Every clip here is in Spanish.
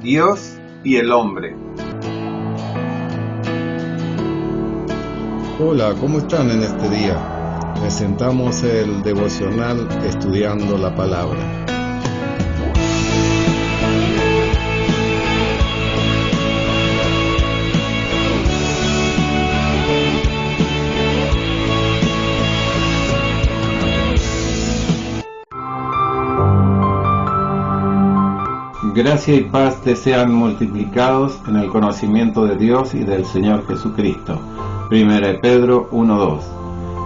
Dios y el hombre. Hola, ¿cómo están en este día? Presentamos el devocional Estudiando la Palabra. Gracia y paz te sean multiplicados en el conocimiento de Dios y del Señor Jesucristo. 1 Pedro 1:2.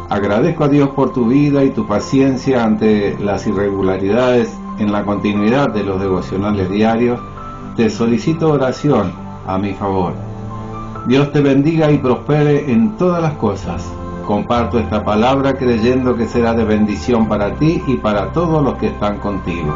Agradezco a Dios por tu vida y tu paciencia ante las irregularidades en la continuidad de los devocionales diarios. Te solicito oración a mi favor. Dios te bendiga y prospere en todas las cosas. Comparto esta palabra creyendo que será de bendición para ti y para todos los que están contigo.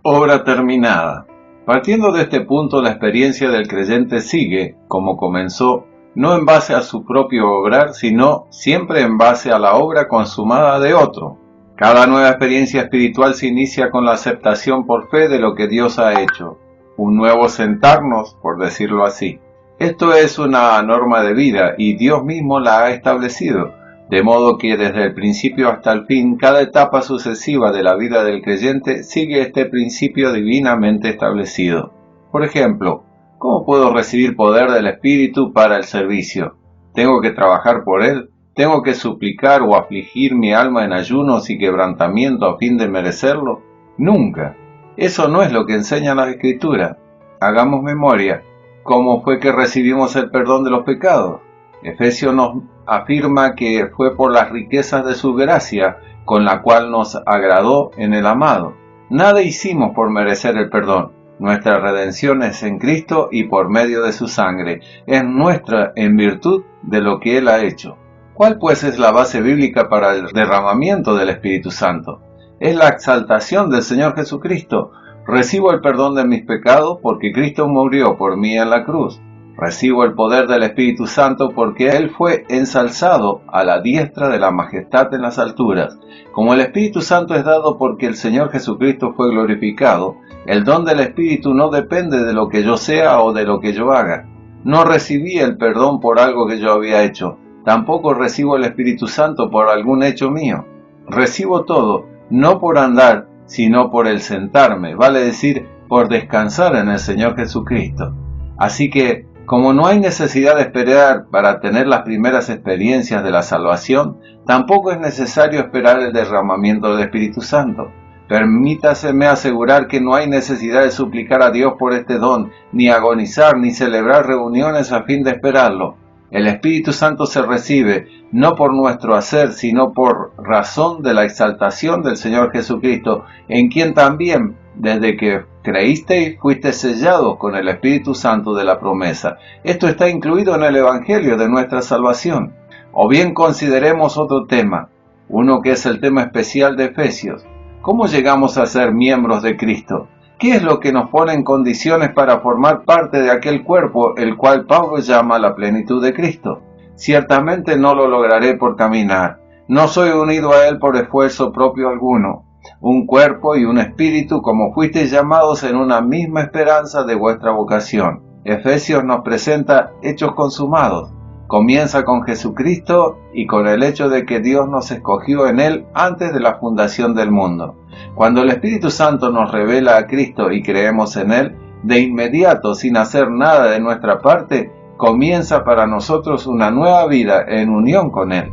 Obra terminada. Partiendo de este punto, la experiencia del creyente sigue, como comenzó, no en base a su propio obrar, sino siempre en base a la obra consumada de otro. Cada nueva experiencia espiritual se inicia con la aceptación por fe de lo que Dios ha hecho, un nuevo sentarnos, por decirlo así. Esto es una norma de vida y Dios mismo la ha establecido. De modo que desde el principio hasta el fin, cada etapa sucesiva de la vida del creyente sigue este principio divinamente establecido. Por ejemplo, ¿cómo puedo recibir poder del Espíritu para el servicio? ¿Tengo que trabajar por él? ¿Tengo que suplicar o afligir mi alma en ayunos y quebrantamiento a fin de merecerlo? Nunca. Eso no es lo que enseña la Escritura. Hagamos memoria. ¿Cómo fue que recibimos el perdón de los pecados? Efesios nos afirma que fue por las riquezas de su gracia, con la cual nos agradó en el amado. Nada hicimos por merecer el perdón. Nuestra redención es en Cristo y por medio de su sangre. Es nuestra en virtud de lo que Él ha hecho. ¿Cuál pues es la base bíblica para el derramamiento del Espíritu Santo? Es la exaltación del Señor Jesucristo. Recibo el perdón de mis pecados porque Cristo murió por mí en la cruz. Recibo el poder del Espíritu Santo porque Él fue ensalzado a la diestra de la majestad en las alturas. Como el Espíritu Santo es dado porque el Señor Jesucristo fue glorificado, el don del Espíritu no depende de lo que yo sea o de lo que yo haga. No recibí el perdón por algo que yo había hecho, tampoco recibo el Espíritu Santo por algún hecho mío. Recibo todo, no por andar, sino por el sentarme, vale decir, por descansar en el Señor Jesucristo. Así que, como no hay necesidad de esperar para tener las primeras experiencias de la salvación, tampoco es necesario esperar el derramamiento del Espíritu Santo. Permítaseme asegurar que no hay necesidad de suplicar a Dios por este don, ni agonizar, ni celebrar reuniones a fin de esperarlo. El Espíritu Santo se recibe, no por nuestro hacer, sino por razón de la exaltación del Señor Jesucristo, en quien también, desde que creísteis, fuiste sellados con el Espíritu Santo de la promesa. Esto está incluido en el Evangelio de nuestra salvación. O bien consideremos otro tema, uno que es el tema especial de Efesios. ¿Cómo llegamos a ser miembros de Cristo? ¿Qué es lo que nos pone en condiciones para formar parte de aquel cuerpo, el cual Pablo llama la plenitud de Cristo? Ciertamente no lo lograré por caminar. No soy unido a Él por esfuerzo propio alguno. Un cuerpo y un espíritu, como fuisteis llamados en una misma esperanza de vuestra vocación. Efesios nos presenta hechos consumados. Comienza con Jesucristo y con el hecho de que Dios nos escogió en Él antes de la fundación del mundo. Cuando el Espíritu Santo nos revela a Cristo y creemos en Él, de inmediato, sin hacer nada de nuestra parte, comienza para nosotros una nueva vida en unión con Él.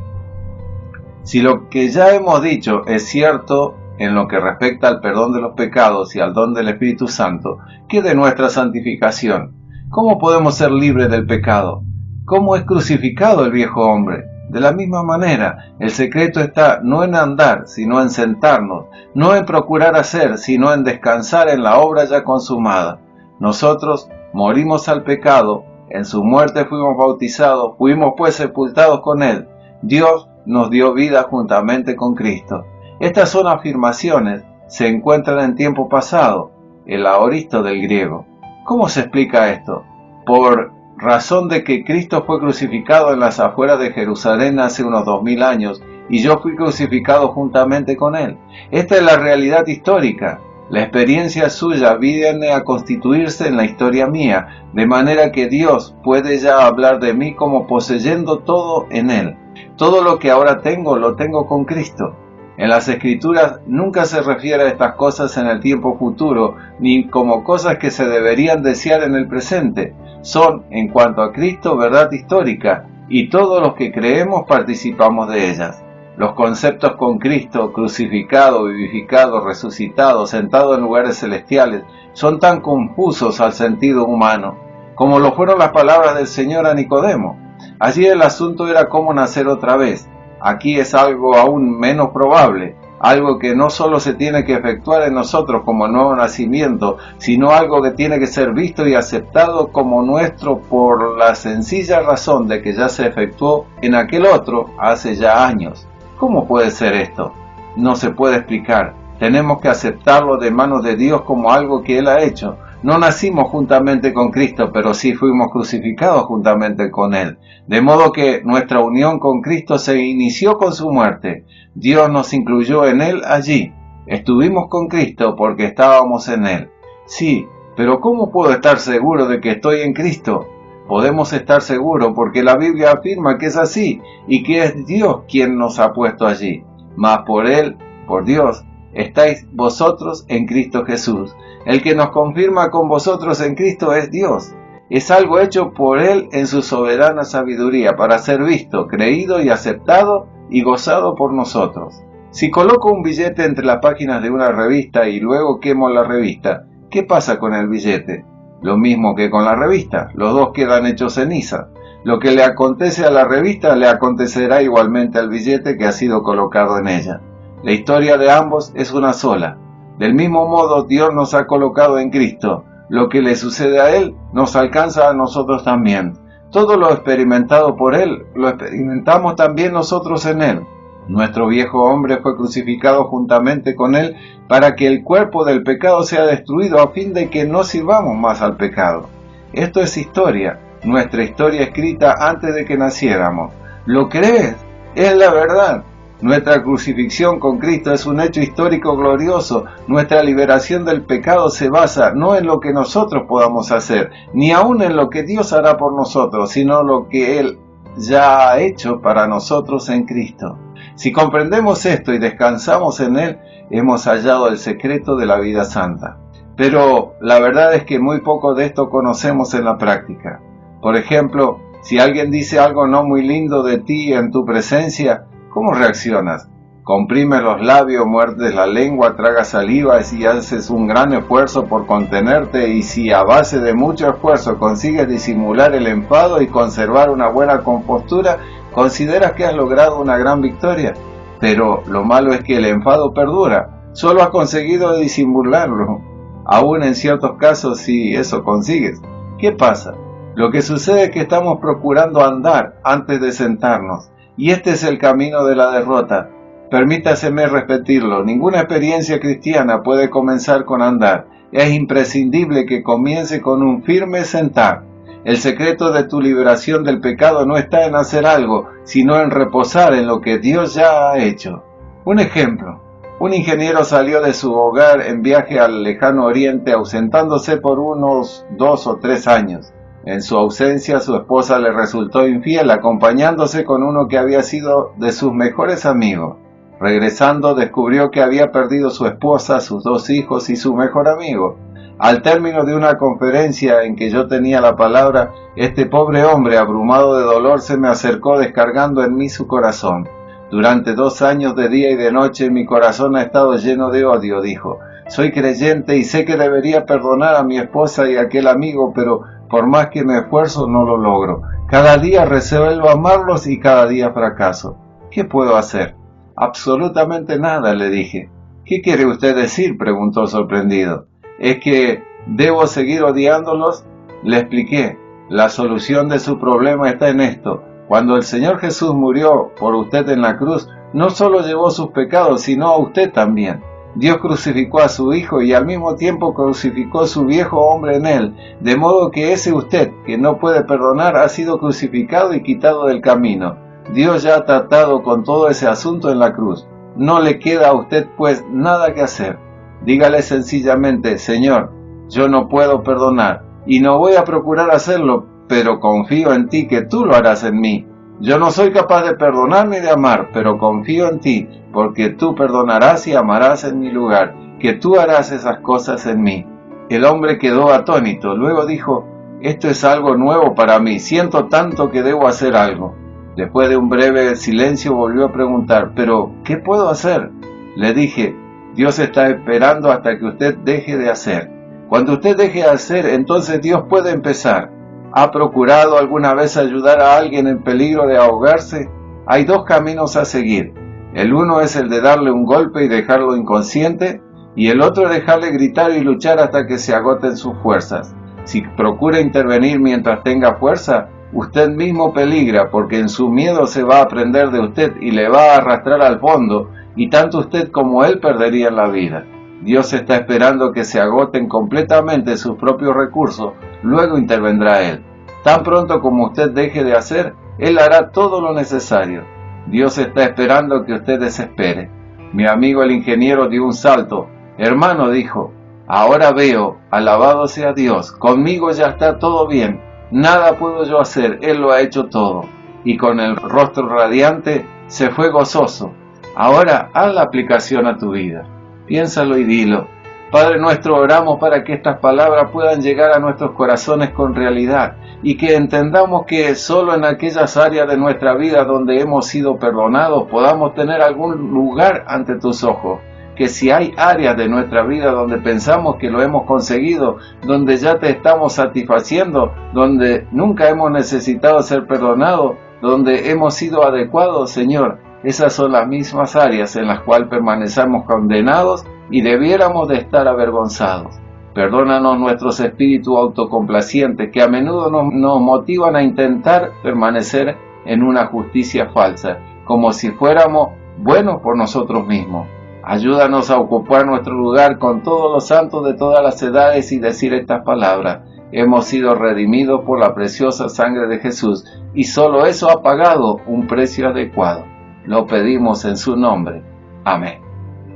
Si lo que ya hemos dicho es cierto en lo que respecta al perdón de los pecados y al don del Espíritu Santo, ¿qué de nuestra santificación? ¿Cómo podemos ser libres del pecado? ¿Cómo es crucificado el viejo hombre? De la misma manera, el secreto está no en andar, sino en sentarnos, no en procurar hacer, sino en descansar en la obra ya consumada. Nosotros morimos al pecado, en su muerte fuimos bautizados, fuimos pues sepultados con Él. Dios nos dio vida juntamente con Cristo. Estas son afirmaciones, se encuentran en tiempo pasado, el aoristo del griego. ¿Cómo se explica esto? Por razón de que Cristo fue crucificado en las afueras de Jerusalén hace unos 2000 años, y yo fui crucificado juntamente con él. Esta es la realidad histórica. La experiencia suya viene a constituirse en la historia mía, de manera que Dios puede ya hablar de mí como poseyendo todo en él. Todo lo que ahora tengo, lo tengo con Cristo. En las Escrituras nunca se refiere a estas cosas en el tiempo futuro, ni como cosas que se deberían desear en el presente. Son, en cuanto a Cristo, verdad histórica, y todos los que creemos participamos de ellas. Los conceptos con Cristo, crucificado, vivificado, resucitado, sentado en lugares celestiales, son tan confusos al sentido humano, como lo fueron las palabras del Señor a Nicodemo. Allí el asunto era cómo nacer otra vez. Aquí es algo aún menos probable, algo que no solo se tiene que efectuar en nosotros como nuevo nacimiento, sino algo que tiene que ser visto y aceptado como nuestro por la sencilla razón de que ya se efectuó en aquel otro hace ya años. ¿Cómo puede ser esto? No se puede explicar. Tenemos que aceptarlo de manos de Dios como algo que Él ha hecho. No nacimos juntamente con Cristo, pero sí fuimos crucificados juntamente con Él. De modo que nuestra unión con Cristo se inició con su muerte. Dios nos incluyó en Él allí. Estuvimos con Cristo porque estábamos en Él. Sí, pero ¿cómo puedo estar seguro de que estoy en Cristo? Podemos estar seguros porque la Biblia afirma que es así y que es Dios quien nos ha puesto allí. Mas por Él, por Dios, estáis vosotros en Cristo Jesús. El que nos confirma con vosotros en Cristo es Dios. Es algo hecho por Él en su soberana sabiduría para ser visto, creído y aceptado y gozado por nosotros. Si coloco un billete entre las páginas de una revista y luego quemo la revista, ¿qué pasa con el billete? Lo mismo que con la revista, los dos quedan hechos ceniza. Lo que le acontece a la revista le acontecerá igualmente al billete que ha sido colocado en ella. La historia de ambos es una sola. Del mismo modo, Dios nos ha colocado en Cristo. Lo que le sucede a Él nos alcanza a nosotros también. Todo lo experimentado por Él, lo experimentamos también nosotros en Él. Nuestro viejo hombre fue crucificado juntamente con Él para que el cuerpo del pecado sea destruido a fin de que no sirvamos más al pecado. Esto es historia, nuestra historia escrita antes de que naciéramos. ¿Lo crees? Es la verdad. Nuestra crucifixión con Cristo es un hecho histórico glorioso. Nuestra liberación del pecado se basa no en lo que nosotros podamos hacer, ni aun en lo que Dios hará por nosotros, sino lo que Él ya ha hecho para nosotros en Cristo. Si comprendemos esto y descansamos en Él, hemos hallado el secreto de la vida santa. Pero la verdad es que muy poco de esto conocemos en la práctica. Por ejemplo, si alguien dice algo no muy lindo de ti en tu presencia, ¿cómo reaccionas? Comprimes los labios, muerdes la lengua, tragas saliva y haces un gran esfuerzo por contenerte, y si a base de mucho esfuerzo consigues disimular el enfado y conservar una buena compostura, consideras que has logrado una gran victoria. Pero lo malo es que el enfado perdura. Solo has conseguido disimularlo. Aún en ciertos casos, si eso consigues. ¿Qué pasa? Lo que sucede es que estamos procurando andar antes de sentarnos. Y este es el camino de la derrota. Permítaseme repetirlo, ninguna experiencia cristiana puede comenzar con andar. Es imprescindible que comience con un firme sentar. El secreto de tu liberación del pecado no está en hacer algo, sino en reposar en lo que Dios ya ha hecho. Un ejemplo. Un ingeniero salió de su hogar en viaje al lejano oriente, ausentándose por unos 2 o 3 años. En su ausencia, su esposa le resultó infiel, acompañándose con uno que había sido de sus mejores amigos. Regresando, descubrió que había perdido su esposa, sus 2 hijos y su mejor amigo. Al término de una conferencia en que yo tenía la palabra, este pobre hombre, abrumado de dolor, se me acercó descargando en mí su corazón. Durante 2 años de día y de noche mi corazón ha estado lleno de odio, dijo. Soy creyente y sé que debería perdonar a mi esposa y a aquel amigo, pero por más que me esfuerzo no lo logro. Cada día resuelvo amarlos y cada día fracaso. ¿Qué puedo hacer? Absolutamente nada, le dije. ¿Qué quiere usted decir?, preguntó sorprendido. ¿Es que debo seguir odiándolos? Le expliqué. La solución de su problema está en esto. Cuando el Señor Jesús murió por usted en la cruz, no solo llevó sus pecados, sino a usted también. Dios crucificó a su Hijo y al mismo tiempo crucificó su viejo hombre en él, de modo que ese usted, que no puede perdonar, ha sido crucificado y quitado del camino. Dios ya ha tratado con todo ese asunto en la cruz. No le queda a usted pues nada que hacer. Dígale sencillamente: Señor, yo no puedo perdonar y no voy a procurar hacerlo, pero confío en ti que tú lo harás en mí. Yo no soy capaz de perdonar ni de amar, pero confío en ti, porque tú perdonarás y amarás en mi lugar, que tú harás esas cosas en mí. El hombre quedó atónito, luego dijo: esto es algo nuevo para mí, siento tanto que debo hacer algo. Después de un breve silencio volvió a preguntar: ¿pero qué puedo hacer? Le dije: Dios está esperando hasta que usted deje de hacer. Cuando usted deje de hacer, entonces Dios puede empezar. ¿Ha procurado alguna vez ayudar a alguien en peligro de ahogarse? Hay dos caminos a seguir. El uno es el de darle un golpe y dejarlo inconsciente, y el otro es dejarle gritar y luchar hasta que se agoten sus fuerzas. Si procura intervenir mientras tenga fuerza, usted mismo peligra, porque en su miedo se va a prender de usted y le va a arrastrar al fondo, y tanto usted como él perderían la vida. Dios está esperando que se agoten completamente sus propios recursos, luego intervendrá Él. Tan pronto como usted deje de hacer, Él hará todo lo necesario. Dios está esperando que usted desespere. Mi amigo el ingeniero dio un salto. Hermano, dijo, ahora veo, alabado sea Dios, conmigo ya está todo bien, nada puedo yo hacer, Él lo ha hecho todo. Y con el rostro radiante se fue gozoso. Ahora haz la aplicación a tu vida. Piénsalo y dilo. Padre nuestro, oramos para que estas palabras puedan llegar a nuestros corazones con realidad y que entendamos que solo en aquellas áreas de nuestra vida donde hemos sido perdonados podamos tener algún lugar ante tus ojos. Que si hay áreas de nuestra vida donde pensamos que lo hemos conseguido, donde ya te estamos satisfaciendo, donde nunca hemos necesitado ser perdonados, donde hemos sido adecuados, Señor, esas son las mismas áreas en las cuales permanecemos condenados y debiéramos de estar avergonzados. Perdónanos nuestros espíritus autocomplacientes que a menudo nos motivan a intentar permanecer en una justicia falsa, como si fuéramos buenos por nosotros mismos. Ayúdanos a ocupar nuestro lugar con todos los santos de todas las edades y decir estas palabras: hemos sido redimidos por la preciosa sangre de Jesús y solo eso ha pagado un precio adecuado. Lo pedimos en su nombre. Amén.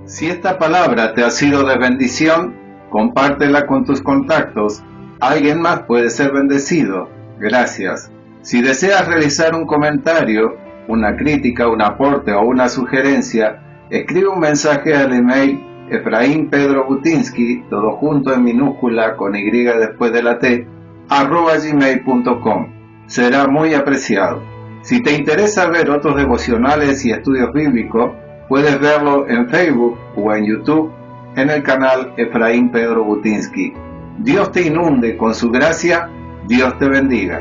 Si esta palabra te ha sido de bendición, compártela con tus contactos. Alguien más puede ser bendecido. Gracias. Si deseas realizar un comentario, una crítica, un aporte o una sugerencia, escribe un mensaje al email Efraín Pedro Butinsky, todo junto en minúscula con Y después de la T, @gmail.com. Será muy apreciado. Si te interesa ver otros devocionales y estudios bíblicos, puedes verlo en Facebook o en YouTube en el canal Efraín Pedro Butinsky. Dios te inunde con su gracia, Dios te bendiga.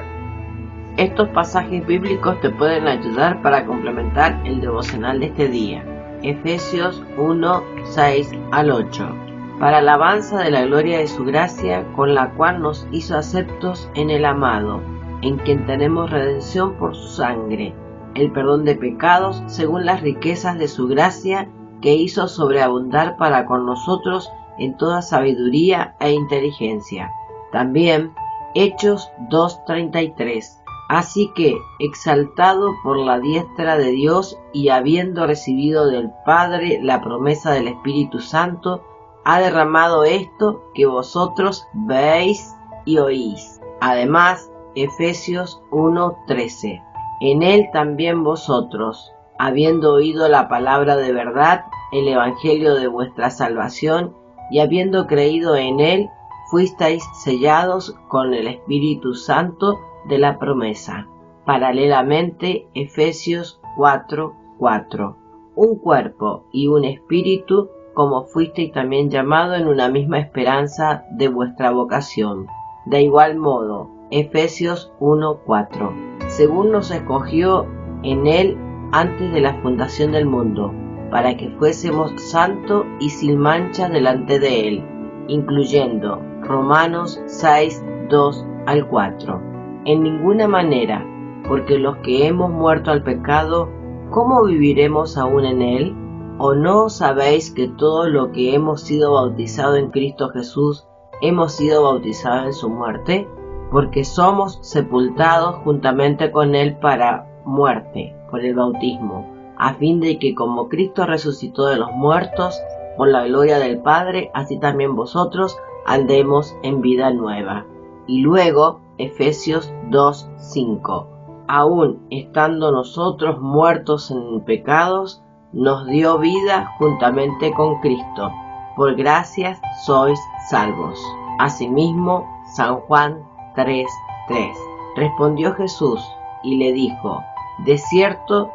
Estos pasajes bíblicos te pueden ayudar para complementar el devocional de este día. Efesios 1, 6 al 8. Para alabanza de la gloria de su gracia, con la cual nos hizo aceptos en el amado, en quien tenemos redención por su sangre, el perdón de pecados según las riquezas de su gracia, que hizo sobreabundar para con nosotros en toda sabiduría e inteligencia. También Hechos 2:33. Así que, exaltado por la diestra de Dios y habiendo recibido del Padre la promesa del Espíritu Santo, ha derramado esto que vosotros veis y oís. Además, Efesios 1:13. En él también vosotros, habiendo oído la palabra de verdad, el evangelio de vuestra salvación, y habiendo creído en él, fuisteis sellados con el Espíritu Santo de la promesa. Paralelamente, Efesios 4:4. Un cuerpo y un espíritu, como fuisteis también llamados en una misma esperanza de vuestra vocación. De igual modo, Efesios 1:4. Según nos escogió en él antes de la fundación del mundo, para que fuésemos santos y sin mancha delante de él, incluyendo Romanos 6:2 al 4. En ninguna manera, porque los que hemos muerto al pecado, ¿cómo viviremos aún en él? ¿O no sabéis que todos los que hemos sido bautizados en Cristo Jesús, hemos sido bautizados en su muerte? Porque somos sepultados juntamente con él para muerte, por el bautismo, a fin de que como Cristo resucitó de los muertos, por la gloria del Padre, así también vosotros andemos en vida nueva. Y luego, Efesios 2:5. Aún estando nosotros muertos en pecados, nos dio vida juntamente con Cristo. Por gracias sois salvos. Asimismo, San Juan 3:3. Respondió Jesús y le dijo: de cierto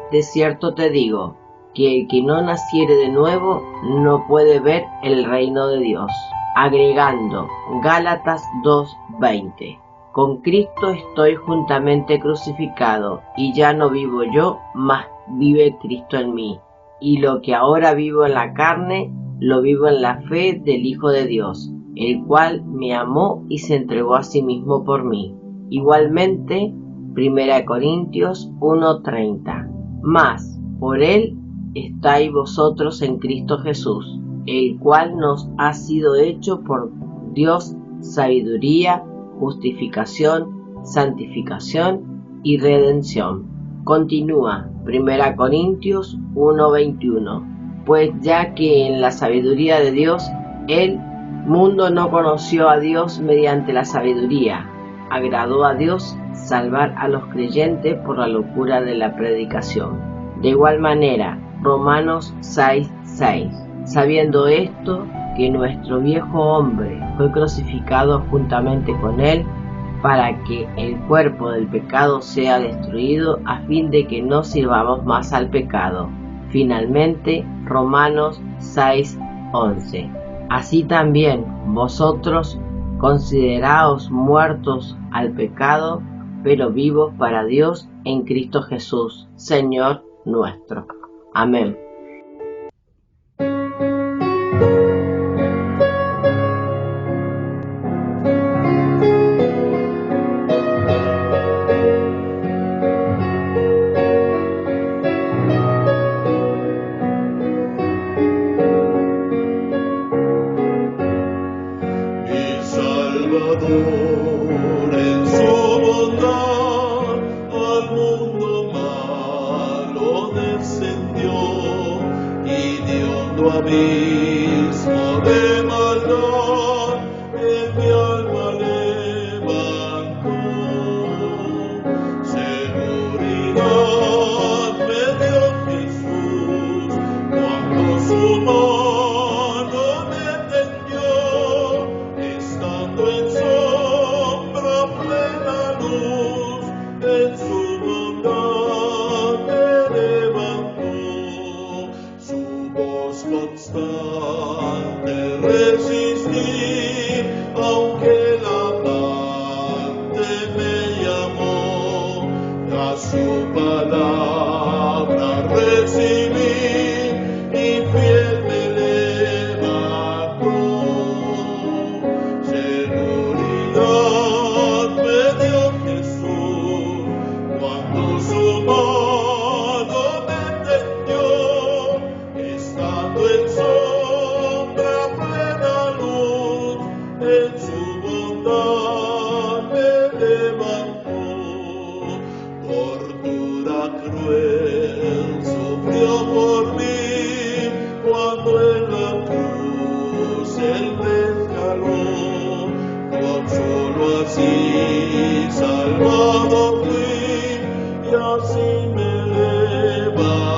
te digo, que el que no naciere de nuevo no puede ver el reino de Dios. Agregando Gálatas 2:20. Con Cristo estoy juntamente crucificado, y ya no vivo yo, mas vive Cristo en mí. Y lo que ahora vivo en la carne, lo vivo en la fe del Hijo de Dios, el cual me amó y se entregó a sí mismo por mí. Igualmente, 1 Corintios 1:30. Mas por él estáis vosotros en Cristo Jesús, el cual nos ha sido hecho por Dios sabiduría, justificación, santificación y redención. Continúa 1 Corintios 1:21. Pues ya que en la sabiduría de Dios, el mundo no conoció a Dios mediante la sabiduría, agradó a Dios salvar a los creyentes por la locura de la predicación. De igual manera, Romanos 6:6. Sabiendo esto, que nuestro viejo hombre fue crucificado juntamente con él, para que el cuerpo del pecado sea destruido, a fin de que no sirvamos más al pecado. Finalmente, Romanos 6:11. Así también vosotros consideraos muertos al pecado, pero vivos para Dios en Cristo Jesús, Señor nuestro. Amén. En su bondad al mundo malo descendió, y de hondo abismo de maldad en mi alma levantó. Seguridad me dio Jesús cuando su mano me tendió, estando en sombra plena luz, en su bondad me levantó. Su voz constante resistí, aunque la amante me llamó. Tras su palabra recibí, y fiel me levantó. Seguridad me dio Jesús cuando su mano me tendió, estando en sombra plena luz, en su bondad me levantó. Tortura cruel sufrió por mí, cuando en la cruz él me escaló. Con solo así salvado fui, y así me levantó.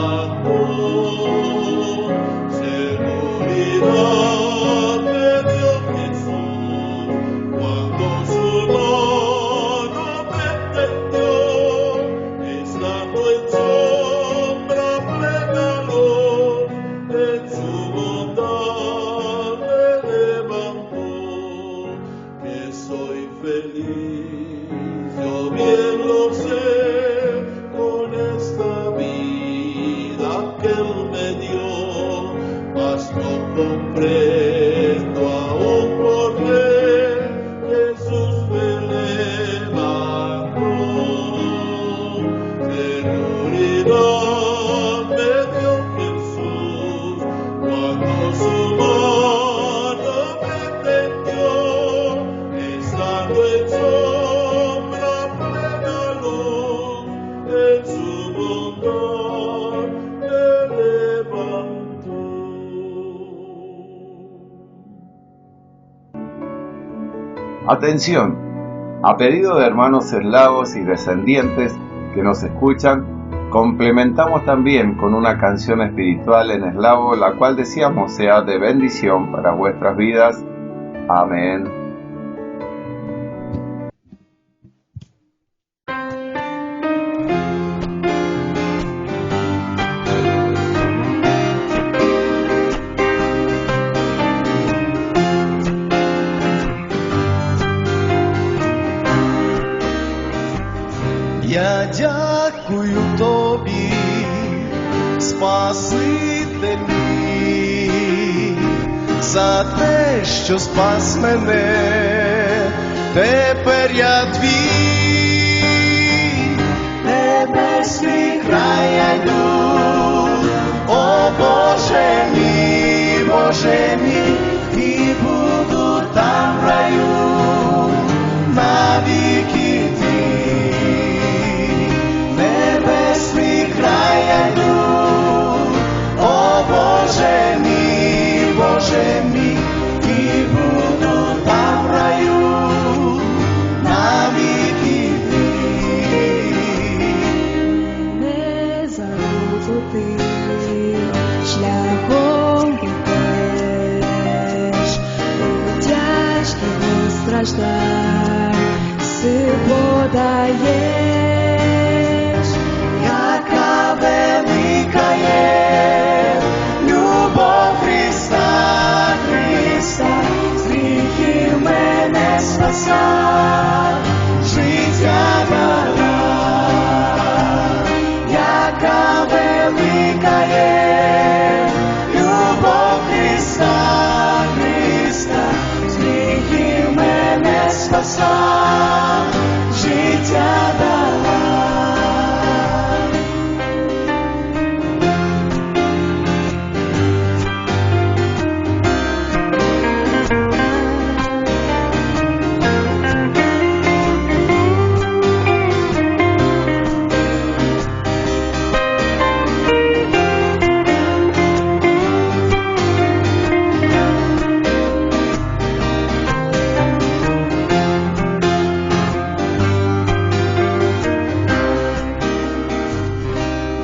Seguridad me dio Jesús cuando su mano me tendió, estando en sombra plena luz, en su bondad me levantó. Que soy feliz, yo bien lo sé, con esta vida que él me dio, mas no comprendo aún por qué Jesús me levantó. Seguridad me dio Jesús cuando su mano me tendió, estando en sombra plena luz, en su bondad Atención, a pedido de hermanos eslavos y descendientes que nos escuchan, complementamos también con una canción espiritual en eslavo, la cual deseamos sea de bendición para vuestras vidas. Amén. Я дякую тобі, Спаситель мій, за те, що спас мене, тепер я твій, небесний край я йду, о Боже мій, і буду там в раю, навіки твій. Небесний край я йду, о Боже мій, і буду там в раю, навіки твій. Не забути шляхом йдеш, у тяжких страждань сил подаєш. Яка велика є любов Христа, з гріхів мене спаса, життя дала. Яка велика є любов Христа, з гріхів мене спаса, життя дала.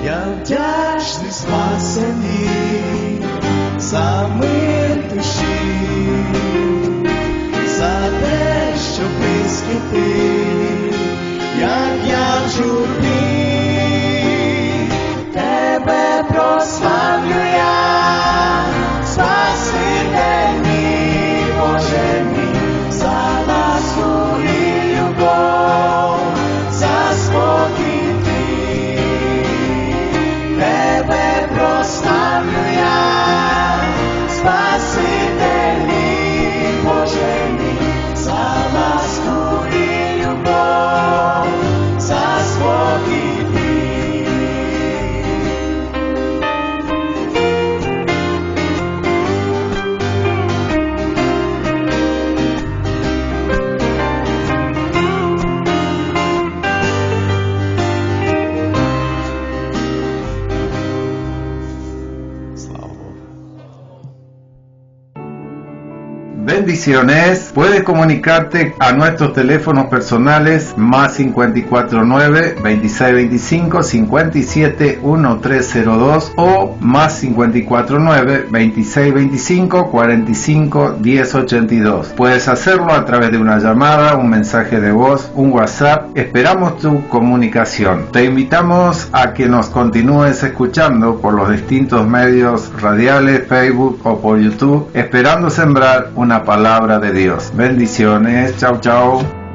Я вдячний спасеній за мир душі, за те, що близький ти, як я в журбі, тебе прославлю я, Спаситель мій, Боже мій, за ласку і любов, за спокій твій. Тебе прославлю я, Спаситель мій, Боже мій, за ласку і любов, за спокій твій. Bendiciones. Puedes comunicarte a nuestros teléfonos personales más 549 2625 57 1302 o más 549 2625 45 1082. Puedes hacerlo a través de una llamada, un mensaje de voz, un WhatsApp. Esperamos tu comunicación. Te invitamos a que nos continúes escuchando por los distintos medios radiales, Facebook o por YouTube, esperando sembrar una palabra de Dios. Bendiciones. Chau, chau.